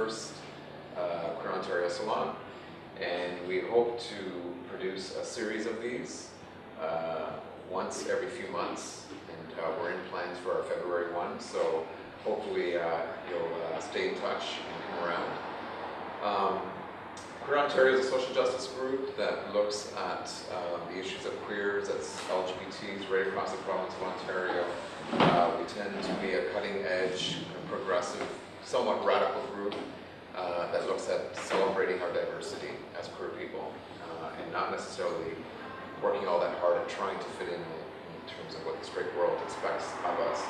first QueerOntario Salon, and we hope to produce a series of these once every few months, and we're in plans for our February one, so hopefully you'll stay in touch and come around. QueerOntario is a social justice group that looks at the issues of queers, that's LGBTs right across the province of Ontario. We tend to be a cutting-edge, progressive, somewhat radical group that looks at celebrating our diversity as queer people and not necessarily working all that hard at trying to fit in terms of what the straight world expects of us.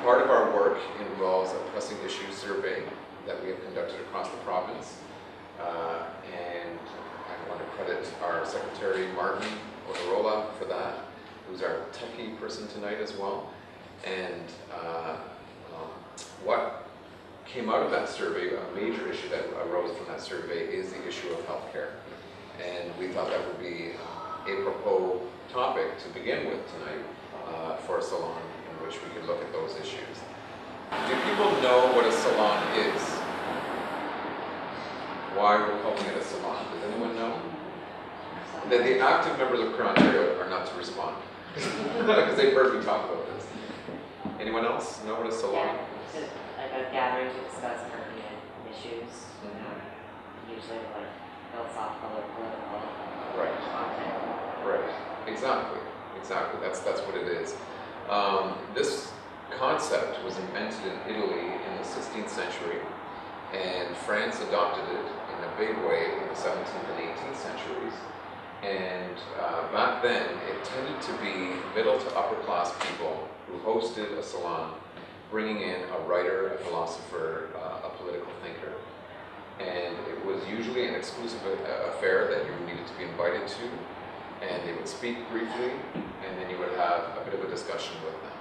Part of our work involves a pressing issues survey that we have conducted across the province. And I want to credit our Secretary Martin Oterola for that, who's our techie person tonight as well. And what came out of that survey, a major issue that arose from that survey, is the issue of healthcare. And we thought that would be a apropos topic to begin with tonight for a salon in which we could look at those issues. Do people know what a salon is? Why we're calling it a salon? Does anyone know? The active members of QueerOntario are not to respond because they've heard me talk about this. Anyone else know what a salon is? Like a gathering to discuss pertinent issues, usually like philosophical or political content. Right. Exactly. That's what it is. This concept was invented in Italy in the 16th century, and France adopted it in a big way in the 17th and 18th centuries. And back then, it tended to be middle to upper class people who hosted a salon, bringing in a writer, a philosopher, a political thinker. And it was usually an exclusive affair that you needed to be invited to, and they would speak briefly, and then you would have a bit of a discussion with them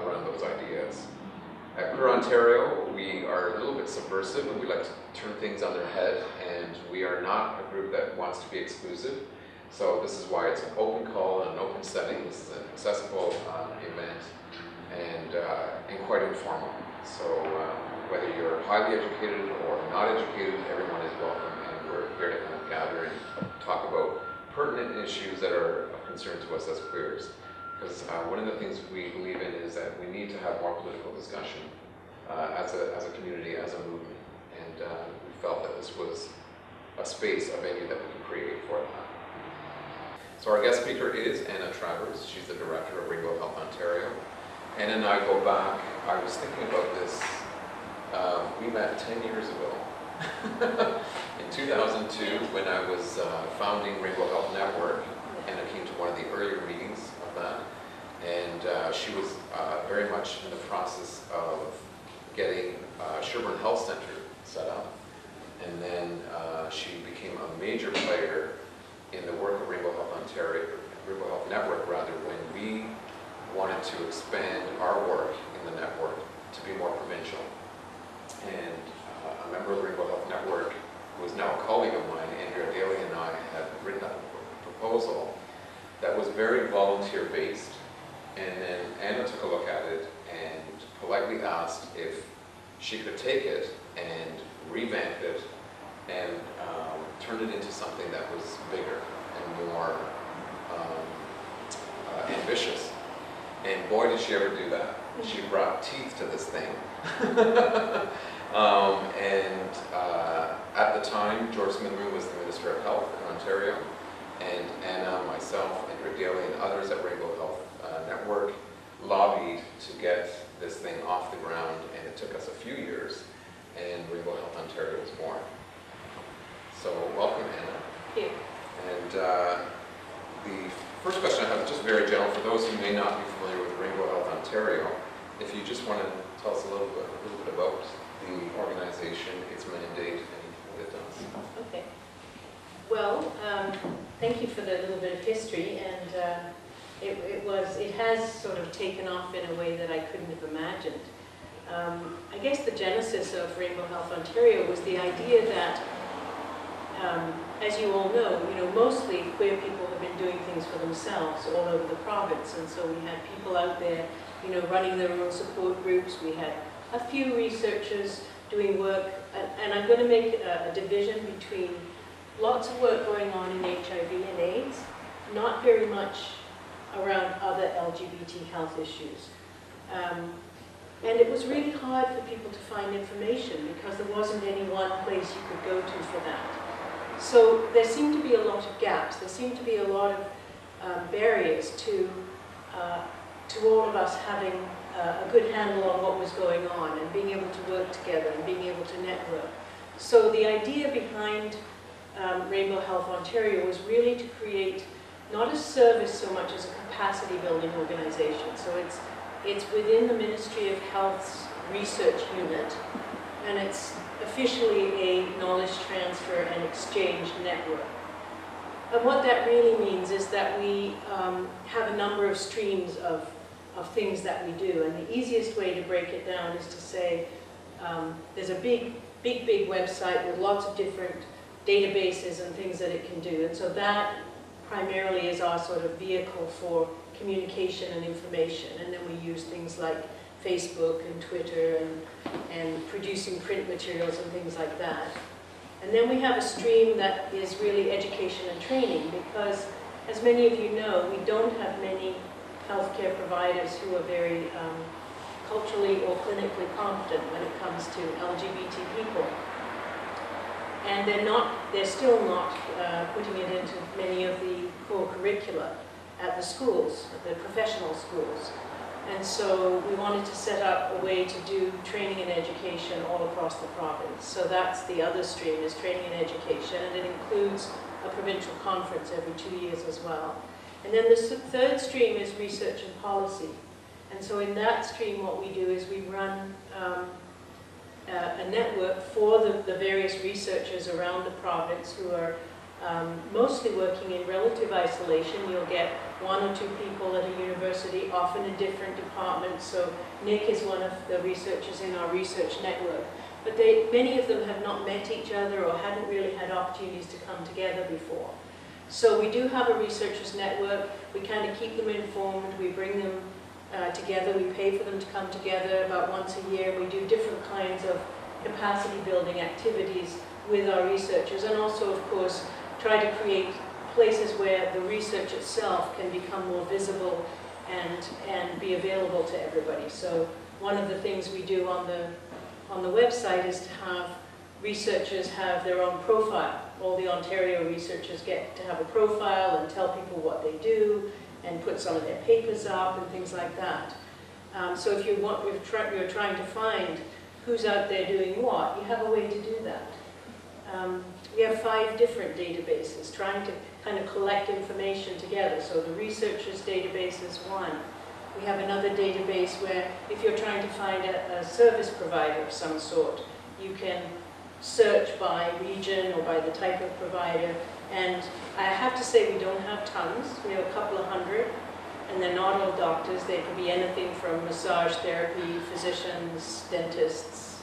around those ideas. At QueerOntario, we are a little bit subversive, and we like to turn things on their head, and we are not a group that wants to be exclusive. So this is why it's an open call and an open setting. This is an accessible event and quite informal. So whether you're highly educated or not educated, everyone is welcome, and we're here to kind of gather and talk about pertinent issues that are of concern to us as queers. Because one of the things we believe in is that we need to have more political discussion as a community, as a movement. And we felt that this was a space, a venue that we could create for that. So our guest speaker is Anna Travers. She's the director of Rainbow Health Ontario. Anna and I go back, I was thinking about this, we met 10 years ago. In 2002, when I was founding Rainbow Health Network, Anna came to one of the earlier meetings of that, and she was very much in the process of getting Sherburne Health Center set up, and then she became a major player in the work of Rainbow Health Ontario, Rainbow Health Network rather, when we wanted to expand our work in the network to be more provincial. And a member of the Rainbow Health Network, who is now a colleague of mine, Andrea Daly, and I had written up a proposal that was very volunteer-based. And then Anna took a look at it and politely asked if she could take it and revamp it and turn it into something that was bigger and more ambitious. And boy, did she ever do that. She brought teeth to this thing. At the time, George Smitherman was the Minister of Health in Ontario, and Anna, myself, Andrea Daly, and others at Rainbow Health Network lobbied to get this thing off the ground, and it took us a few years, and Rainbow Health Ontario was born. So welcome, Anna. Thank you. And the first question I have is just very general for those who may not be familiar with Rainbow Health Ontario. If you just want to tell us a little bit about the organization, its mandate, and what it does. Okay. Well, thank you for the little bit of history, and it has sort of taken off in a way that I couldn't have imagined. I guess the genesis of Rainbow Health Ontario was the idea that, as you all know, mostly queer people have been doing things for themselves all over the province, and so we had people out there, running their own support groups. We had a few researchers doing work, and I'm going to make a division between lots of work going on in HIV and AIDS, not very much around other LGBT health issues. And it was really hard for people to find information because there wasn't any one place you could go to for that. So there seemed to be a lot of gaps. There seemed to be a lot of barriers to all of us having a good handle on what was going on and being able to work together and being able to network. So the idea behind Rainbow Health Ontario was really to create not a service so much as a capacity building organization. So it's within the Ministry of Health's research unit, and it's officially a knowledge transfer and exchange network. And what that really means is that we have a number of streams of things that we do, and the easiest way to break it down is to say there's a big website with lots of different databases and things that it can do, and so that primarily is our sort of vehicle for communication and information, and then we use things like Facebook and Twitter and producing print materials and things like that. And then we have a stream that is really education and training, because as many of you know, we don't have many healthcare providers who are very culturally or clinically competent when it comes to LGBT people. And they're still not putting it into many of the core curricula at the schools, at the professional schools. And so we wanted to set up a way to do training and education all across the province. So that's the other stream, is training and education, and it includes a provincial conference every 2 years as well. And then the third stream is research and policy. And so in that stream, what we do is we run a network for the various researchers around the province who are mostly working in relative isolation. You'll get one or two people at a university, often in different departments. So Nick is one of the researchers in our research network. But many of them have not met each other or hadn't really had opportunities to come together before. So we do have a researchers network. We kind of keep them informed. We bring them together. We pay for them to come together about once a year. We do different kinds of capacity building activities with our researchers, and also, of course, try to create places where the research itself can become more visible and be available to everybody. So one of the things we do on the website is to have researchers have their own profile. All the Ontario researchers get to have a profile and tell people what they do and put some of their papers up and things like that. So if you're trying to find who's out there doing what, you have a way to do that. We have 5 different databases trying to kind of collect information together. So the researchers database is one. We have another database where if you're trying to find a service provider of some sort, you can search by region or by the type of provider. And I have to say we don't have tons. We have a couple of hundred, and they're not all doctors. They can be anything from massage therapy, physicians, dentists,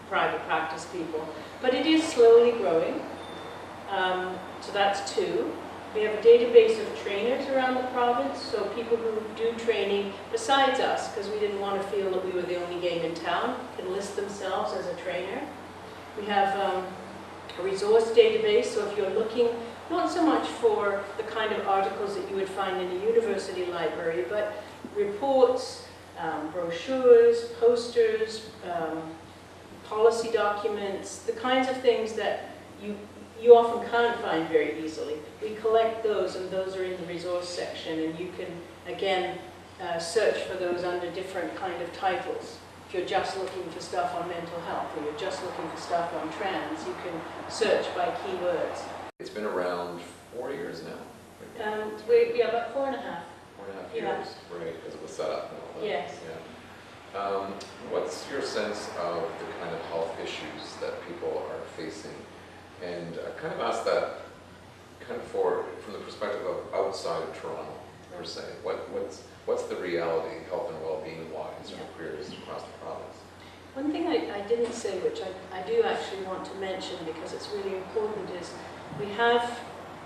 private practice people. But it is slowly growing. So that's 2. We have a database of trainers around the province, so people who do training besides us, because we didn't want to feel that we were the only game in town, can list themselves as a trainer. We have a resource database, so if you're looking not so much for the kind of articles that you would find in a university library, but reports, brochures, posters, policy documents, the kinds of things that you often can't find very easily. We collect those, and those are in the resource section, and you can, again, search for those under different kind of titles. If you're just looking for stuff on mental health, or you're just looking for stuff on trans, you can search by keywords. It's been around 4 years now. Yeah, about 4.5. 4.5 years, right, because it was set up and all that. Yes. Yeah. What's your sense of the kind of health issues that people are facing? And I kind of asked that kind of from the perspective of outside of Toronto, per se. What's the reality, health and well-being wise, for queers across the province? One thing I didn't say, which I do actually want to mention because it's really important, is we have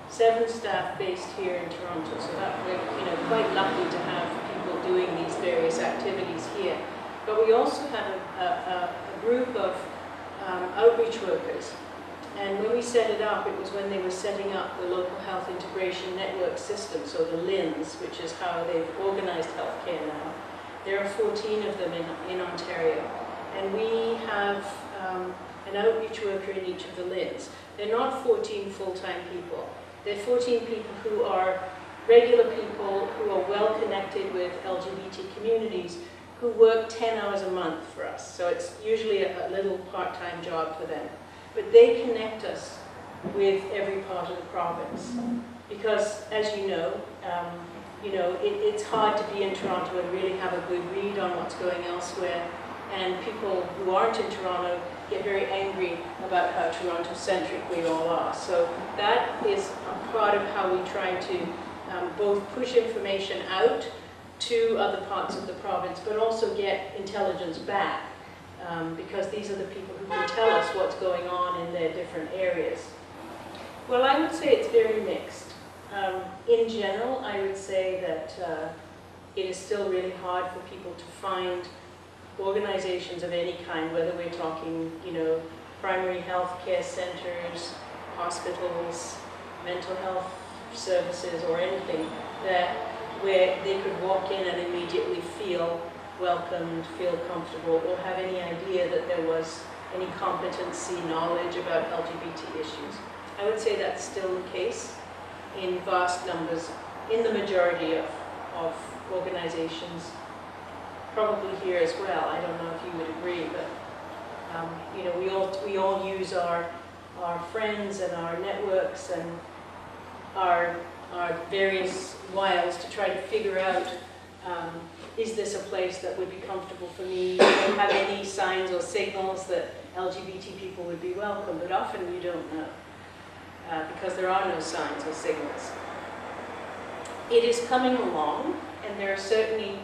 7 staff based here in Toronto, so that we're quite lucky to have people doing these various activities here. But we also had a group of outreach workers. And when we set it up, it was when they were setting up the Local Health Integration Network System, so the LINs, which is how they've organized healthcare now. There are 14 of them in Ontario. And we have an outreach worker in each of the LINs. They're not 14 full-time people. They're 14 people who are regular people who are well connected with LGBT communities who work 10 hours a month for us. So it's usually a little part-time job for them. But they connect us with every part of the province. Because, as you know, it's hard to be in Toronto and really have a good read on what's going elsewhere. And people who aren't in Toronto get very angry about how Toronto-centric we all are. So that is a part of how we try to both push information out to other parts of the province, but also get intelligence back, because these are the people who can tell us what's going on in their different areas. Well, I would say it's very mixed. In general, I would say that it is still really hard for people to find organizations of any kind, whether we're talking, primary health care centers, hospitals, mental health services, or anything where they could walk in and immediately feel welcomed, feel comfortable, or have any idea that there was any competency, knowledge about LGBT issues. I would say that's still the case in vast numbers, in the majority of organizations, probably here as well. I don't know if you would agree, but we all use our friends and our networks and our various wiles to try to figure out, is this a place that would be comfortable for me? Do you have any signs or signals that LGBT people would be welcome? But often you don't know, because there are no signs or signals. It is coming along, and there are certainly,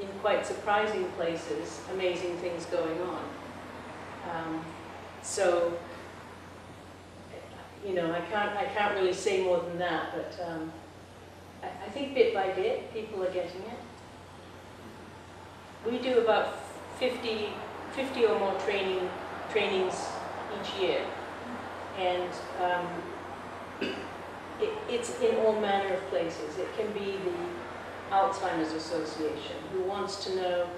in quite surprising places, amazing things going on. I can't really say more than that, but I think bit by bit, people are getting it. We do about 50 or more trainings each year, and it's in all manner of places. It can be the Alzheimer's Association, who wants to know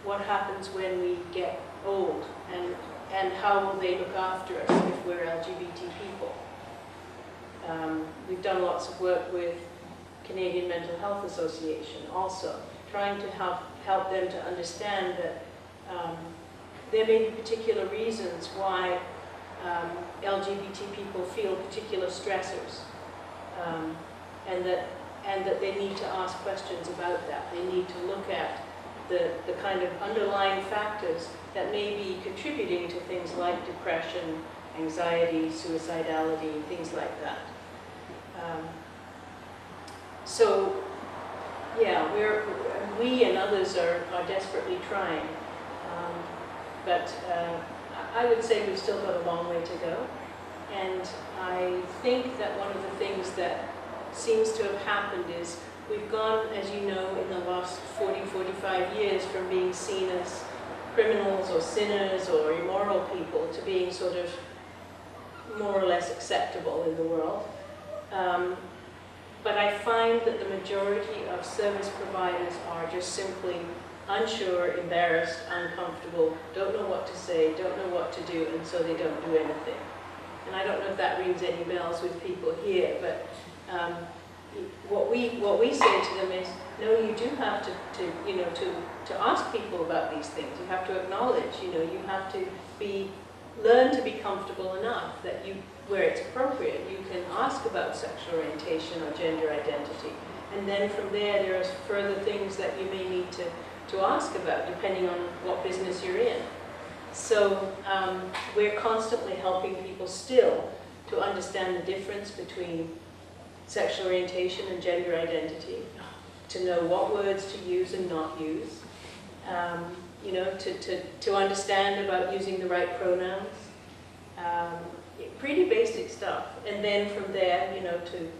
what happens when we get old, and how will they look after us if we're LGBT people. We've done lots of work with Canadian Mental Health Association also, trying to help them to understand that there may be particular reasons why LGBT people feel particular stressors, and that they need to ask questions about that. They need to look at the kind of underlying factors that may be contributing to things like depression, anxiety, suicidality, things like that. We and others are desperately trying, but I would say we've still got a long way to go. And I think that one of the things that seems to have happened is we've gone, as you know, in the last 40, 45 years from being seen as criminals or sinners or immoral people to being sort of more or less acceptable in the world. But I find that the majority of service providers are just simply unsure, embarrassed, uncomfortable, don't know what to say, don't know what to do, and so they don't do anything. And I don't know if that rings any bells with people here, but what we say to them is, no, you do have to ask people about these things. You have to acknowledge, you have to learn to be comfortable enough that where it's appropriate, you can ask about sexual orientation or gender identity. And then from there are further things that you may need to ask about, depending on what business you're in. So we're constantly helping people still to understand the difference between sexual orientation and gender identity, to know what words to use and not use, to understand about using the right pronouns. Pretty basic stuff. And then from there, to